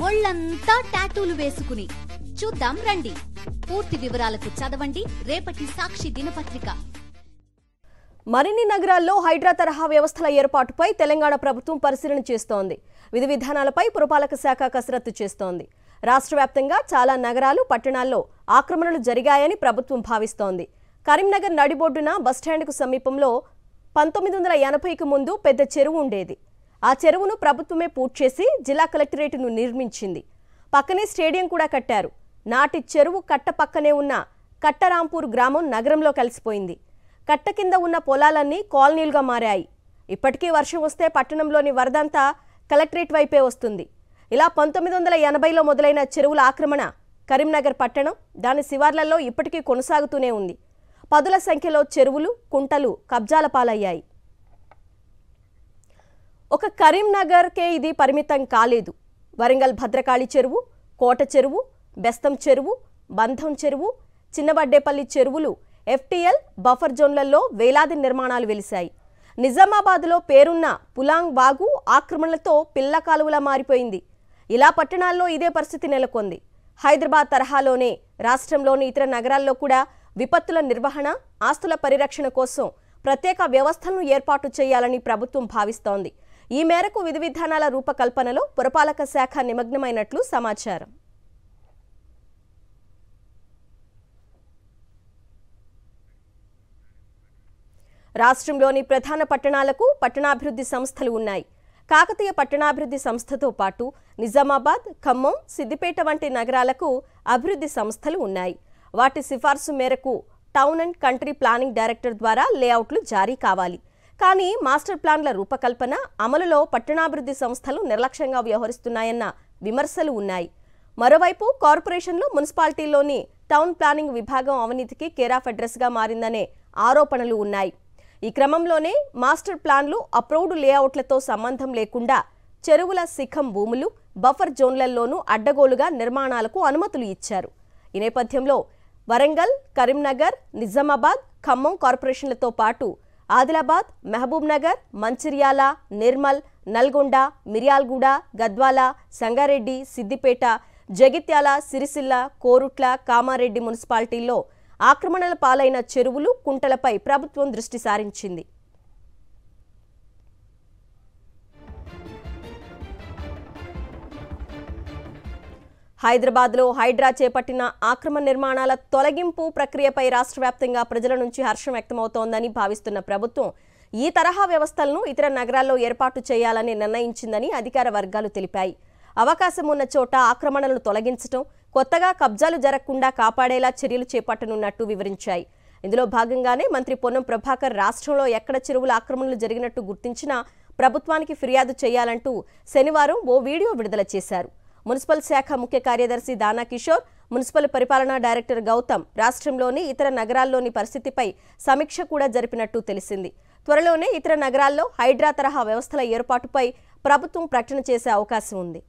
ఒళ్ళంతా టాటూలు వేసుకుని చూద్దాం రండి. పూర్తి వివరాలకు చదవండి రేపటి సాక్షి దినపత్రిక. మరిన్ని నగరాల్లో హైడ్రా తరహా వ్యవస్థల ఏర్పాటుపై తెలంగాణ ప్రభుత్వం పరిశీలన చేస్తోంది. విధి విధానాలపై పురపాలక శాఖ కసరత్తు చేస్తోంది. రాష్ట్ర వ్యాప్తంగా చాలా నగరాలు, పట్టణాల్లో ఆక్రమణలు జరిగాయని ప్రభుత్వం భావిస్తోంది. కరీంనగర్ నడిబొడ్డున బస్టాండ్కు సమీపంలో 1980కు ముందు పెద్ద చెరువు ఉండేది. ఆ చెరువును ప్రభుత్వమే పూర్తి చేసి జిల్లా కలెక్టరేట్ను నిర్మించింది. పక్కనే స్టేడియం కూడా కట్టారు. నాటి చెరువు కట్ట పక్కనే ఉన్న కట్టరాంపూర్ గ్రామం నగరంలో కలిసిపోయింది. కట్ట కింద ఉన్న పొలాలన్నీ కాలనీలుగా మారాయి. ఇప్పటికీ వర్షం వస్తే పట్టణంలోని వరదంతా కలెక్టరేట్ వైపే వస్తుంది. ఇలా 1980లో మొదలైన చెరువుల ఆక్రమణ కరీంనగర్ పట్టణం, దాని శివార్లలో ఇప్పటికీ కొనసాగుతూనే ఉంది. పదుల సంఖ్యలో చెరువులు, కుంటలు కబ్జాల పాలయ్యాయి. ఒక కరీంనగర్కే ఇది పరిమితం కాలేదు. వరంగల్ భద్రకాళి చెరువు, కోట చెరువు, బెస్తం చెరువు, బంధం చెరువు, చిన్నబడ్డేపల్లి చెరువులు FTL బఫర్ జోన్లలో వేలాది నిర్మాణాలు వెలిశాయి. నిజామాబాద్లో పేరున్న పులాంగ్ వాగు ఆక్రమణలతో పిల్ల కాలువలా మారిపోయింది. ఇలా పట్టణాల్లో ఇదే పరిస్థితి నెలకొంది. హైదరాబాద్ తరహాలోనే రాష్ట్రంలోని ఇతర నగరాల్లో కూడా విపత్తుల నిర్వహణ, ఆస్తుల పరిరక్షణ కోసం ప్రత్యేక వ్యవస్థలను ఏర్పాటు చేయాలని ప్రభుత్వం భావిస్తోంది. ఈ మేరకు విధి విధానాల రూపకల్పనలో పురపాలక శాఖ నిమగ్నమైనట్లు సమాచారం. రాష్ట్రంలోని ప్రధాన పట్టణాలకు పట్టణాభివృద్ధి సంస్థలు ఉన్నాయి. కాకతీయ పట్టణాభివృద్ధి సంస్థతో పాటు నిజామాబాద్, ఖమ్మం, సిద్దిపేట వంటి నగరాలకు అభివృద్ధి సంస్థలు ఉన్నాయి. వాటి సిఫార్సు మేరకు town and country planning director ద్వారా లేఅవుట్లు జారీ కావాలి. కానీ మాస్టర్ ప్లాన్ల రూపకల్పన, అమలులో పట్టణాభివృద్ధి సంస్థలు నిర్లక్ష్యంగా వ్యవహరిస్తున్నాయన్న విమర్శలు ఉన్నాయి. మరోవైపు కార్పొరేషన్లు, మున్సిపాలిటీల్లోని టౌన్ ప్లానింగ్ విభాగం అవినీతికి కేర్ ఆఫ్ అడ్రస్గా మారిందనే ఆరోపణలు ఉన్నాయి. ఈ క్రమంలోనే మాస్టర్ ప్లాన్లు, అప్రూవ్డ్ లేఅవుట్లతో సంబంధం లేకుండా చెరువుల శిఖం భూములు, బఫర్ జోన్లలోనూ అడ్డగోలుగా నిర్మాణాలకు అనుమతులు ఇచ్చారు. ఈ నేపథ్యంలో వరంగల్, కరీంనగర్, నిజామాబాద్, ఖమ్మం కార్పొరేషన్లతో పాటు ఆదిలాబాద్, మహబూబ్ నగర్, మంచిర్యాల, నిర్మల్, నల్గొండ, మిర్యాలగూడ, గద్వాల, సంగారెడ్డి, సిద్దిపేట, జగిత్యాల, సిరిసిల్ల, కోరుట్ల, కామారెడ్డి మున్సిపాలిటీల్లో ఆక్రమణల పాలైన చెరువులు, కుంటలపై ప్రభుత్వం దృష్టి సారించింది. హైదరాబాద్లో హైడ్రా చేపట్టిన ఆక్రమణ నిర్మాణాల తొలగింపు ప్రక్రియపై రాష్ట్ర వ్యాప్తంగా ప్రజల నుంచి హర్షం వ్యక్తమవుతోందని భావిస్తున్న ప్రభుత్వం ఈ తరహా వ్యవస్థలను ఇతర నగరాల్లో ఏర్పాటు చేయాలని నిర్ణయించిందని అధికార వర్గాలు తెలిపాయి. అవకాశం ఉన్న చోట ఆక్రమణలను తొలగించడం, కొత్తగా కబ్జాలు జరగకుండా కాపాడేలా చర్యలు చేపట్టనున్నట్టు వివరించాయి. ఇందులో భాగంగానే మంత్రి పొన్నం ప్రభాకర్ రాష్ట్రంలో ఎక్కడ చెరువుల ఆక్రమణలు జరిగినట్టు గుర్తించినా ప్రభుత్వానికి ఫిర్యాదు చేయాలంటూ శనివారం ఓ వీడియో విడుదల చేశారు. మున్సిపల్ శాఖ ముఖ్య కార్యదర్శి దానా కిషోర్, మున్సిపల్ పరిపాలనా డైరెక్టర్ గౌతమ్ రాష్ట్రంలోని ఇతర నగరాల్లోని పరిస్థితిపై సమీక్ష కూడా జరిపినట్టు తెలిసింది. త్వరలోనే ఇతర నగరాల్లో హైడ్రా తరహా వ్యవస్థల ఏర్పాటుపై ప్రభుత్వం ప్రకటన చేసే అవకాశం ఉంది.